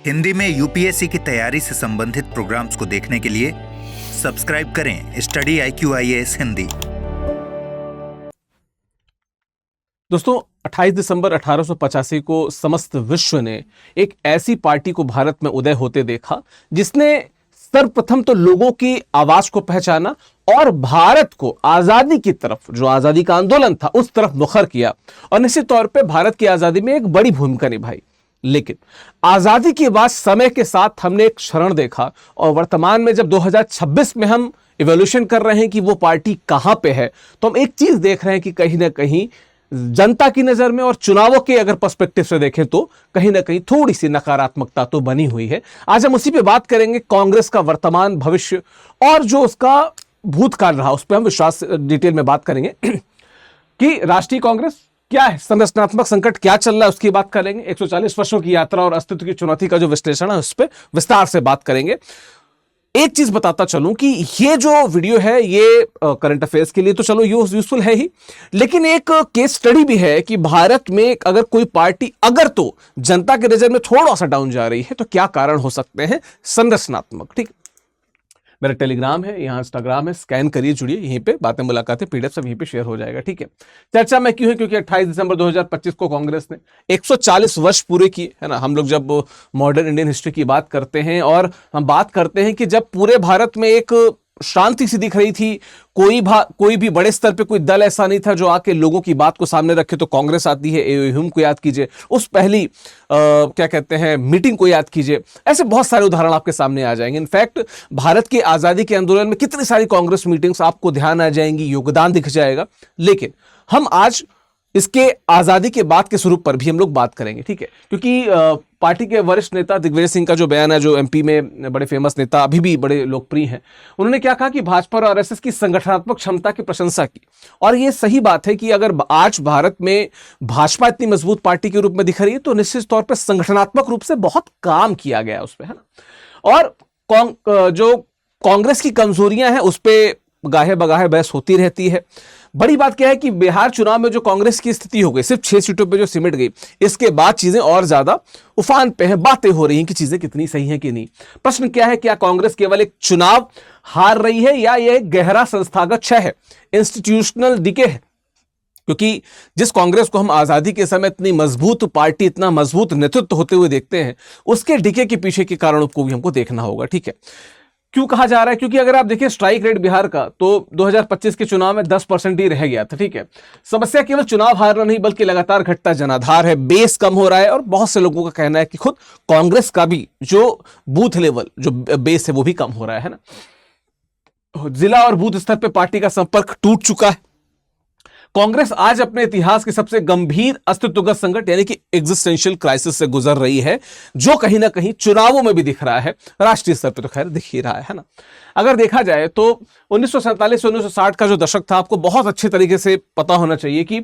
हिंदी में यूपीएससी की तैयारी से संबंधित प्रोग्राम्स को देखने के लिए सब्सक्राइब करें स्टडी IQ IAS हिंदी। दोस्तों 28 दिसंबर 1885 को समस्त विश्व ने एक ऐसी पार्टी को भारत में उदय होते देखा जिसने सर्वप्रथम तो लोगों की आवाज को पहचाना और भारत को आजादी की तरफ, जो आजादी का आंदोलन था, उस तरफ मुखर किया और निश्चित तौर पे भारत की आजादी में एक बड़ी भूमिका निभाई। लेकिन आजादी के बाद समय के साथ हमने एक क्षरण देखा और वर्तमान में जब 2026 में हम इवोल्यूशन कर रहे हैं कि वो पार्टी कहां पे है, तो हम एक चीज देख रहे हैं कि कहीं ना कहीं जनता की नजर में और चुनावों के अगर पर्सपेक्टिव से देखें तो कहीं ना कहीं थोड़ी सी नकारात्मकता तो बनी हुई है। आज हम उसी पे बात करेंगे, कांग्रेस का वर्तमान, भविष्य और जो उसका भूतकाल रहा, उस पर हम विश्वास डिटेल में बात करेंगे कि राष्ट्रीय कांग्रेस क्या है, संरचनात्मक संकट क्या चल रहा है, उसकी बात करेंगे। 140 वर्षों की यात्रा और अस्तित्व की चुनौती का जो विश्लेषण है उस पर विस्तार से बात करेंगे। एक चीज बताता चलूं कि ये जो वीडियो है ये करंट अफेयर्स के लिए तो चलो यूजफुल है ही, लेकिन एक केस स्टडी भी है कि भारत में अगर कोई पार्टी अगर तो जनता के नजर में थोड़ा सा डाउन जा रही है तो क्या कारण हो सकते हैं संरचनात्मक। ठीक, मेरा टेलीग्राम है, यहाँ इंस्टाग्राम है, स्कैन करिए, जुड़िए, यहीं पे बातें मुलाकातें PDF सब यहीं पे शेयर हो जाएगा। ठीक है, चर्चा में क्यों है, क्योंकि 28 दिसंबर 2025 को कांग्रेस ने 140 वर्ष पूरे किए, है ना। हम लोग जब मॉडर्न इंडियन हिस्ट्री की बात करते हैं और हम बात करते हैं कि जब पूरे भारत में एक शांति सी दिख रही थी, कोई भी बड़े स्तर पे कोई दल ऐसा नहीं था जो आके लोगों की बात को सामने रखे, तो कांग्रेस आती है। एओ को याद कीजिए, उस पहली क्या कहते हैं मीटिंग को याद कीजिए। ऐसे बहुत सारे उदाहरण आपके सामने आ जाएंगे। इनफैक्ट भारत की आजादी के आंदोलन में कितनी सारी कांग्रेस मीटिंग्स आपको ध्यान आ जाएंगी, योगदान दिख जाएगा। लेकिन हम आज इसके आजादी के बाद के स्वरूप पर भी हम लोग बात करेंगे, ठीक है, क्योंकि पार्टी के वरिष्ठ नेता दिग्विजय सिंह का जो बयान है, जो MP में बड़े फेमस नेता, अभी भी बड़े लोकप्रिय हैं, उन्होंने क्या कहा कि भाजपा और RSS की संगठनात्मक क्षमता की प्रशंसा की। और ये सही बात है कि अगर आज भारत में भाजपा इतनी मजबूत पार्टी के रूप में दिख रही है तो निश्चित तौर पर संगठनात्मक रूप से बहुत काम किया गया उस पर, है ना। और जो कांग्रेस की कमजोरियां हैं उस पर गाहे बगाहे बहस होती रहती है। बड़ी बात क्या है कि बिहार चुनाव में जो कांग्रेस की स्थिति हो गई, सिर्फ 6 सीटों पे जो सिमट गई, इसके बाद चीजें और ज्यादा उफान पे हैं। बातें हो रही हैं कि चीजें कितनी सही हैं कि नहीं। प्रश्न क्या है, क्या कांग्रेस केवल एक चुनाव हार रही है या यह एक गहरा संस्थागत क्षय है, इंस्टीट्यूशनल डिके है? क्योंकि जिस कांग्रेस को हम आजादी के समय इतनी मजबूत पार्टी, इतना मजबूत नेतृत्व होते हुए देखते हैं, उसके डिके के पीछे के कारणों को भी हमको देखना होगा। ठीक है, क्यों कहा जा रहा है? क्योंकि अगर आप देखिए स्ट्राइक रेट बिहार का, तो 2025 के चुनाव में 10% ही रह गया था। ठीक है, समस्या केवल चुनाव हारना नहीं बल्कि लगातार घटता जनाधार है, बेस कम हो रहा है। और बहुत से लोगों का कहना है कि खुद कांग्रेस का भी जो बूथ लेवल, जो बेस है, वो भी कम हो रहा है ना। जिला और बूथ स्तर पर पार्टी का संपर्क टूट चुका है। कांग्रेस आज अपने इतिहास के सबसे गंभीर अस्तित्वगत संकट यानी कि एग्जिस्टेंशियल क्राइसिस से गुजर रही है, जो कहीं ना कहीं चुनावों में भी दिख रहा है, राष्ट्रीय स्तर पर तो खैर दिख ही रहा है ना। अगर देखा जाए तो 1947 से 1960 का जो दशक था, आपको बहुत अच्छे तरीके से पता होना चाहिए कि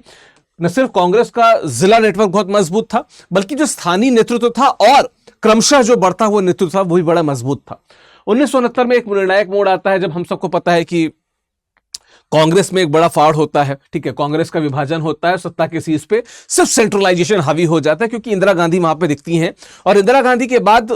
न सिर्फ कांग्रेस का जिला नेटवर्क बहुत मजबूत था, बल्कि जो स्थानीय नेतृत्व था और क्रमशः जो बढ़ता हुआ नेतृत्व था, वो भी बड़ा मजबूत था। 1969 में एक निर्णायक मोड़ आता है, जब हम सबको पता है कि कांग्रेस में एक बड़ा फाड़ होता है। ठीक है, कांग्रेस का विभाजन होता है, सत्ता के शीर्ष पे सिर्फ सेंट्रलाइजेशन हावी हो जाता है, क्योंकि इंदिरा गांधी वहां पे दिखती हैं। और इंदिरा गांधी के बाद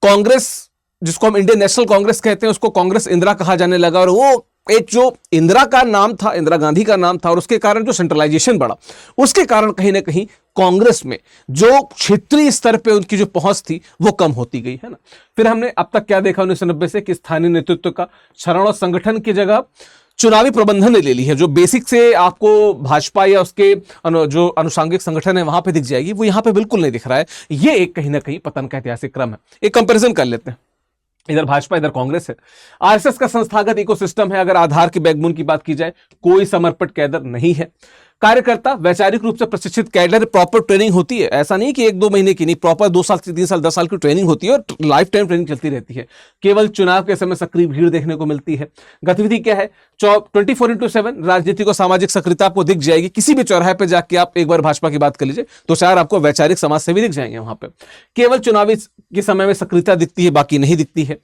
कांग्रेस, जिसको हम इंडियन नेशनल कांग्रेस कहते हैं, उसको कांग्रेस इंदिरा कहा जाने लगा। और वो एक जो इंदिरा का नाम था, इंदिरा गांधी का नाम था, और उसके कारण जो सेंट्रलाइजेशन बढ़ा, उसके कारण कहीं ना कहीं कांग्रेस में जो क्षेत्रीय स्तर पे उनकी जो पहुंच थी वो कम होती गई, है ना। फिर हमने अब तक क्या देखा 1990 से कि स्थानीय नेतृत्व का क्षरण और संगठन की जगह चुनावी प्रबंधन ने ले ली है। जो बेसिक से आपको भाजपा या उसके जो अनुषंगिक संगठन है वहां पे दिख जाएगी, वो यहां पे बिल्कुल नहीं दिख रहा है। ये एक कहीं ना कहीं पतन का ऐतिहासिक क्रम है। एक कंपैरिजन कर लेते हैं, इधर भाजपा इधर कांग्रेस है। RSS का संस्थागत इकोसिस्टम है। अगर आधार की बैकबोन की बात की जाए, कोई समर्पित कैडर नहीं है। कार्यकर्ता वैचारिक रूप से प्रशिक्षित कैडर, प्रॉपर ट्रेनिंग होती है। ऐसा नहीं कि 1-2 महीने की नहीं, प्रॉपर 2 साल 3 साल 10 साल की ट्रेनिंग होती है और लाइफ टाइम ट्रेनिंग चलती रहती है। केवल चुनाव के समय सक्रिय भीड़ देखने को मिलती है। गतिविधि क्या है? 24/7 राजनीतिक और सामाजिक सक्रियता आपको दिख जाएगी। किसी भी चौराहे पर जाके आप एक बार भाजपा की बात कर लीजिए तो 4 आपको वैचारिक समाज सेवी दिख जाएंगे वहां पर। केवल चुनावी के समय में सक्रियता दिखती है, बाकी नहीं दिखती है।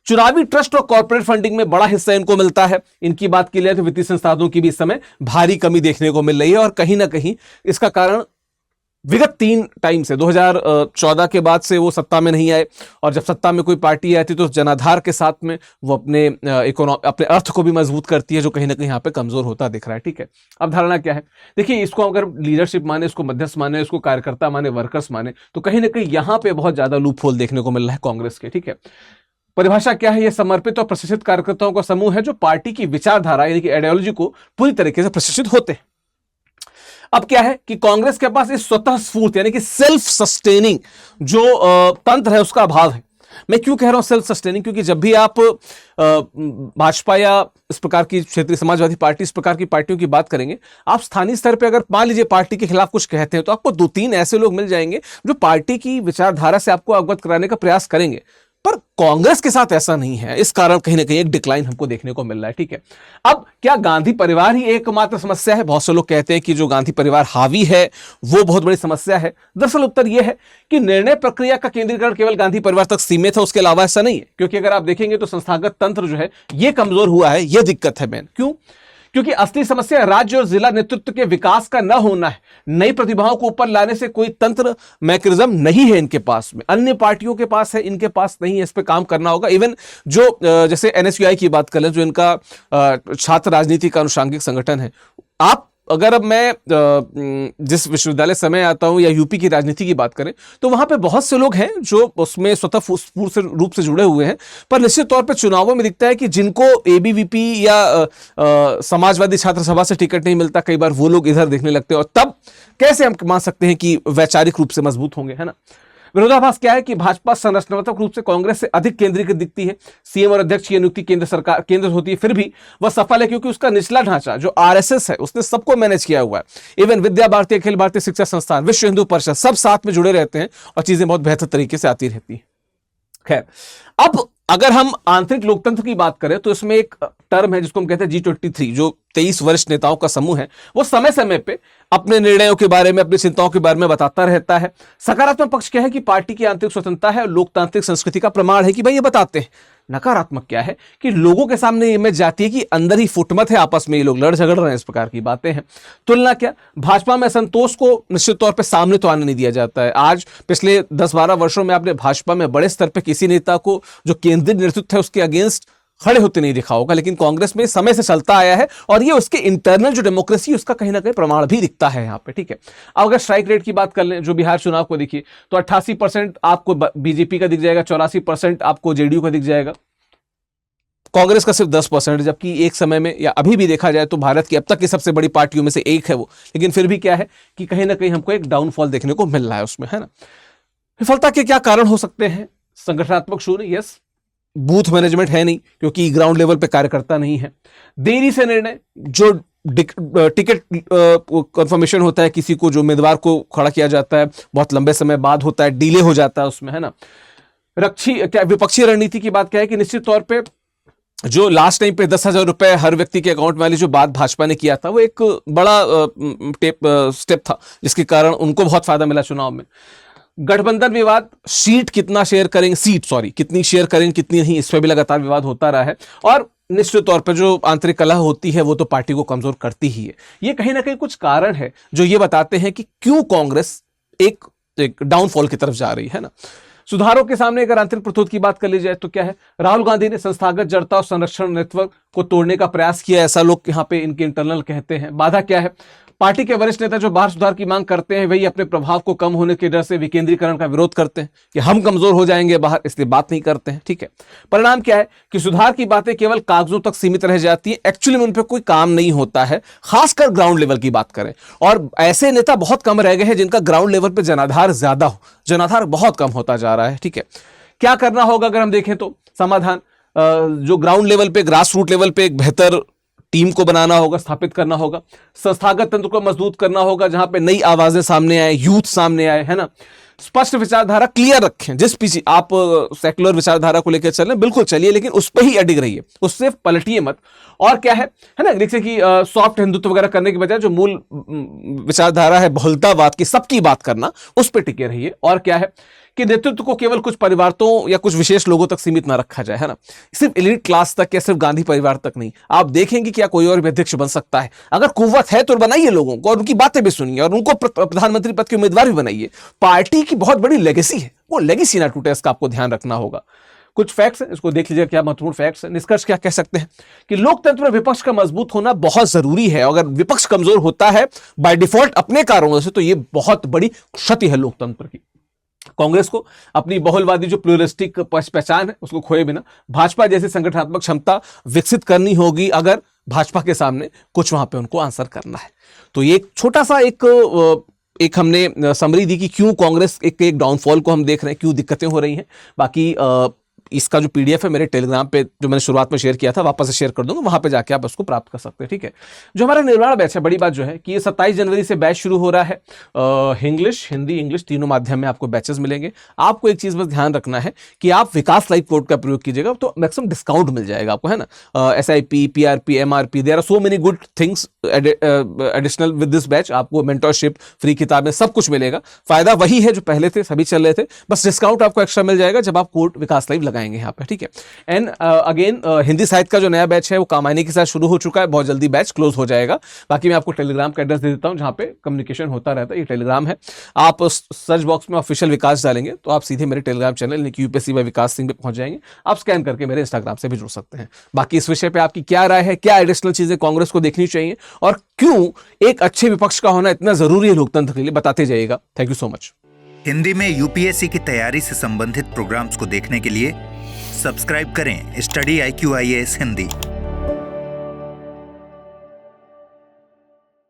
चुनावी ट्रस्ट और कॉर्पोरेट फंडिंग में बड़ा हिस्सा इनको मिलता है। इनकी बात की जाए तो वित्तीय संसाधनों की भी इस समय भारी कमी देखने को मिल रही है और कहीं ना कहीं इसका कारण विगत 3 टाइम से 2014 के बाद से वो सत्ता में नहीं आए, और जब सत्ता में कोई पार्टी आती तो जनाधार के साथ में वो अपने अपने अर्थ को भी मजबूत करती है, जो कहीं ना कहीं यहाँ पे कमजोर होता दिख रहा है। ठीक है, अब धारणा क्या है, देखिए इसको अगर लीडरशिप माने, इसको मध्यस्थ माने, इसको कार्यकर्ता माने, वर्कर्स माने, तो कहीं ना कहीं यहाँ पे बहुत ज्यादा लूप होल देखने को मिल रहा है कांग्रेस के। ठीक है, परिभाषा क्या है, यह समर्पित और प्रशिक्षित कार्यकर्ताओं का समूह है जो पार्टी की विचारधारा यानी कि आइडियोलॉजी को पूरी तरीके से प्रशिक्षित होते हैं। अब क्या है कि कांग्रेस के पास इस स्वतः स्फूर्त यानी कि सेल्फ सस्टेनिंग जो तंत्र है उसका अभाव है। मैं क्यों कह रहा हूं सेल्फ सस्टेनिंग, क्योंकि जब भी आप भाजपा या इस प्रकार की क्षेत्रीय समाजवादी पार्टी, इस प्रकार की पार्टियों की बात करेंगे, आप स्थानीय स्तर पे अगर मान लीजिए पार्टी के खिलाफ कुछ कहते हैं तो आपको 2-3 ऐसे लोग मिल जाएंगे जो पार्टी की विचारधारा से आपको अवगत कराने का प्रयास करेंगे। पर कांग्रेस के साथ ऐसा नहीं है, इस कारण कहीं ना कहीं एक डिक्लाइन हमको देखने को मिल रहा है। ठीक है, अब क्या गांधी परिवार ही एकमात्र समस्या है? बहुत से लोग कहते हैं कि जो गांधी परिवार हावी है वो बहुत बड़ी समस्या है। दरअसल उत्तर यह है कि निर्णय प्रक्रिया का केंद्रीकरण केवल गांधी परिवार तक सीमित है, उसके अलावा ऐसा नहीं है। क्योंकि अगर आप देखेंगे तो संस्थागत तंत्र जो है ये कमजोर हुआ है, यह दिक्कत है मेन। क्यों? क्योंकि असली समस्या राज्य और जिला नेतृत्व के विकास का न होना है। नई प्रतिभाओं को ऊपर लाने से कोई तंत्र मैकेनिज्म नहीं है इनके पास में, अन्य पार्टियों के पास है, इनके पास नहीं है। इस पे काम करना होगा। इवन जो जैसे एनएसयूआई की बात करें, जो इनका छात्र राजनीति का अनुषांगिक संगठन है, आप अगर अब मैं जिस विश्वविद्यालय समय आता हूं या यूपी की राजनीति की बात करें तो वहां पे बहुत से लोग हैं जो उसमें स्वतः स्फूर्त रूप से जुड़े हुए हैं, पर निश्चित तौर पे चुनावों में दिखता है कि जिनको एबीवीपी या समाजवादी छात्र सभा से टिकट नहीं मिलता, कई बार वो लोग इधर देखने लगते हैं। और तब कैसे हम मान सकते हैं कि वैचारिक रूप से मजबूत होंगे, है ना? विरोधाभास क्या है कि भाजपा संरचनात्मक रूप से कांग्रेस से अधिक केंद्रीकृत दिखती है। सीएम और अध्यक्ष की नियुक्ति केंद्र होती है, फिर भी वह सफल है क्योंकि उसका निचला ढांचा जो आरएसएस है उसने सबको मैनेज किया हुआ है। इवन विद्या भारती, अखिल भारतीय शिक्षा संस्थान, विश्व हिंदू परिषद सब साथ में जुड़े रहते हैं और चीजें बहुत बेहतर तरीके से आती रहती है। खैर, अब अगर हम आंतरिक लोकतंत्र की बात करें तो इसमें एक टर्म है जिसको हम कहते हैं G23, जो 23 वरिष्ठ नेताओं का समूह है। वो समय समय पे अपने निर्णयों के बारे में, अपनी चिंताओं के बारे में बताता रहता है। सकारात्मक पक्ष क्या है कि पार्टी की आंतरिक स्वतंत्रता है और लोकतांत्रिक संस्कृति का प्रमाण है कि भाई ये बताते हैं। नकारात्मक क्या है कि लोगों के सामने ये इमेज जाती है कि अंदर ही फुटमत है, आपस में ये लोग लड़ झगड़ रहे हैं, इस प्रकार की बातें हैं। तुलना क्या, भाजपा में असंतोष को निश्चित तौर पे सामने तो आने नहीं दिया जाता है। आज पिछले 10-12 वर्षों में आपने भाजपा में बड़े स्तर पे किसी नेता को जो केंद्रीय नेतृत्व है उसके अगेंस्ट खड़े होते नहीं दिखा होगा, लेकिन कांग्रेस में समय से चलता आया है और ये उसके इंटरनल जो डेमोक्रेसी उसका कहीं ना कहीं प्रमाण भी दिखता है यहाँ पे। ठीक है, अब अगर स्ट्राइक रेट की बात कर लें, जो बिहार चुनाव को देखिए तो 88% आपको बीजेपी का दिख जाएगा, 84% आपको जेडीयू का दिख जाएगा, कांग्रेस का सिर्फ 10%। जबकि एक समय में या अभी भी देखा जाए तो भारत की अब तक की सबसे बड़ी पार्टियों में से एक है वो, लेकिन फिर भी क्या है कि कहीं ना कहीं हमको एक डाउनफॉल देखने को मिल रहा है उसमें, है ना? विफलता के क्या कारण हो सकते हैं? संगठनात्मक शून्य, यस, बूथ मैनेजमेंट है नहीं क्योंकि ग्राउंड लेवल पे कार्यकर्ता नहीं है, देरी से निर्णय, जो टिकट कंफर्मेशन होता है, किसी को जो उम्मीदवार को खड़ा किया जाता है बहुत लंबे समय बाद होता है, डिले हो जाता है उसमें, है ना? विपक्षी रणनीति की बात क्या है कि निश्चित तौर पे जो लास्ट टाइम पे 10,000 रुपए हर व्यक्ति के अकाउंट में वाली जो बात भाजपा ने किया था वो एक बड़ा स्टेप था जिसके कारण उनको बहुत फायदा मिला चुनाव में। गठबंधन विवाद, कितनी शेयर करें कितनी नहीं, इस पर भी लगातार विवाद होता रहा है और निश्चित तौर पर जो आंतरिक कलह होती है वो तो पार्टी को कमजोर करती ही है। ये कहीं ना कहीं कुछ कारण है जो ये बताते हैं कि क्यों कांग्रेस एक डाउनफॉल की तरफ जा रही है ना। सुधारों के सामने अगर आंतरिक प्रतिरोध की बात कर ली जाए तो क्या है, राहुल गांधी ने संस्थागत जड़ता और संरक्षण नेटवर्क को तोड़ने का प्रयास किया, ऐसा लोग यहाँ पे इनके इंटरनल कहते हैं। बाधा क्या है, पार्टी के वरिष्ठ नेता जो बाहर सुधार की मांग करते हैं वही अपने प्रभाव को कम होने के डर से विकेंद्रीकरण का विरोध करते हैं कि हम कमजोर हो जाएंगे बाहर, इसलिए बात नहीं करते हैं। ठीक है, परिणाम क्या है कि सुधार की बातें केवल कागजों तक सीमित रह जाती है, एक्चुअली में उन पर कोई काम नहीं होता है, खासकर ग्राउंड लेवल की बात करें। और ऐसे नेता बहुत कम रह गए हैं जिनका ग्राउंड लेवल पर जनाधार ज्यादा हो, जनाधार बहुत कम होता जा रहा है। ठीक है, क्या करना होगा अगर हम देखें तो समाधान, जो ग्राउंड लेवल पे, ग्रास रूट लेवल पे एक बेहतर टीम को बनाना होगा, स्थापित करना होगा, संस्थागत तंत्र को मजबूत करना होगा जहां पे नई आवाजें सामने आए, यूथ सामने आए, है ना? स्पष्ट विचारधारा क्लियर रखें। जिस पीछे आप सेकुलर विचारधारा को लेकर चल रहे हैं बिल्कुल चलिए, लेकिन उस पर ही अडिग रहिए, उससे पलटिए मत। और क्या है ना, जैसे कि सॉफ्ट हिंदुत्व वगैरह करने के बजाय जो मूल विचारधारा है बहुलतावाद की, सबकी बात करना, उस पर टिके रहिए। और क्या है कि नेतृत्व को केवल कुछ परिवारों या कुछ विशेष लोगों तक सीमित ना रखा जाए, है ना, सिर्फ एलिट क्लास तक या सिर्फ गांधी परिवार तक नहीं। आप देखेंगे क्या कोई और भी अध्यक्ष बन सकता है, अगर कुव्वत है तो बनाइए लोगों को, और उनकी बातें भी सुनिए, और उनको प्रधानमंत्री पद के उम्मीदवार भी बनाइए। पार्टी की बहुत बड़ी लेगेसी है, वो लेगेसी ना टूटे, इसका आपको ध्यान रखना होगा। कुछ फैक्ट्स हैं, इसको देख लीजिए क्या महत्वपूर्ण फैक्ट्स हैं। निष्कर्ष क्या कह सकते हैं कि लोकतंत्र में विपक्ष का मजबूत होना बहुत जरूरी है। अगर विपक्ष कमजोर होता है बाय डिफॉल्ट अपने कारणों से, तो यह बहुत बड़ी क्षति है लोकतंत्र की। कांग्रेस को अपनी बहुलवादी जो प्लूरलिस्टिक पहचान है उसको खोए बिना भाजपा जैसी संगठनात्मक क्षमता विकसित करनी होगी, अगर भाजपा के सामने कुछ वहां पे उनको आंसर करना है। तो ये एक छोटा सा एक हमने समरी दी कि क्यों कांग्रेस एक डाउनफॉल को हम देख रहे हैं, क्यों दिक्कतें हो रही हैं। बाकी इसका जो पीडीएफ है मेरे टेलीग्राम पे जो मैंने शुरुआत में शेयर किया था, वापस से शेयर कर दूंगा, वहां पे जाके आप उसको प्राप्त कर सकते हैं। ठीक है, जो हमारा निर्माण बैच है, बड़ी बात जो है कि ये 27 जनवरी से बैच शुरू हो रहा है। इंग्लिश, हिंदी, इंग्लिश तीनों माध्यम में आपको बैचेस मिलेंगे। आपको एक चीज बस ध्यान रखना है कि आप विकास लाइव कोड का प्रयोग कीजिएगा तो मैक्सिमम डिस्काउंट मिल जाएगा आपको, है ना। SIP, PRP, MRP, there are so many good things additional with this batch. आपको मेंटरशिप, फ्री किताबें, सब कुछ मिलेगा। फायदा वही है जो पहले थे, सभी चल रहे थे, बस डिस्काउंट आपको एक्स्ट्रा मिल जाएगा जब आप कोड विकास लाइव लगाएंगे यहाँ पे। ठीक है, एंड अगेन हिंदी साहित्य का जो नया बैच है वो कामायनी के साथ शुरू हो चुका है, बहुत जल्दी बैच क्लोज हो जाएगा। बाकी मैं आपको टेलीग्राम का एड्रेस दे देता हूं जहां पे कम्युनिकेशन होता रहता है, ये टेलीग्राम है। आप सर्च बॉक्स में ऑफिशियल विकास डालेंगे तो आप सीधे मेरे टेलीग्राम चैनल UPSC बाय विकास सिंह पे पहुंच जाएंगे। आप स्कैन करके मेरे इंस्टाग्राम से भी जुड़ सकते हैं। बाकी इस विषय पे आपकी क्या राय है, क्या एडिशनल चीजें कांग्रेस को देखनी चाहिए, और क्यों एक अच्छे विपक्ष का होना इतना जरूरी है लोकतंत्र के लिए, बताते जाइएगा। Thank you so much. Hindi में UPSC की तैयारी से संबंधित प्रोग्राम्स को देखने के लिए सब्सक्राइब करें स्टडी IQ IAS हिंदी।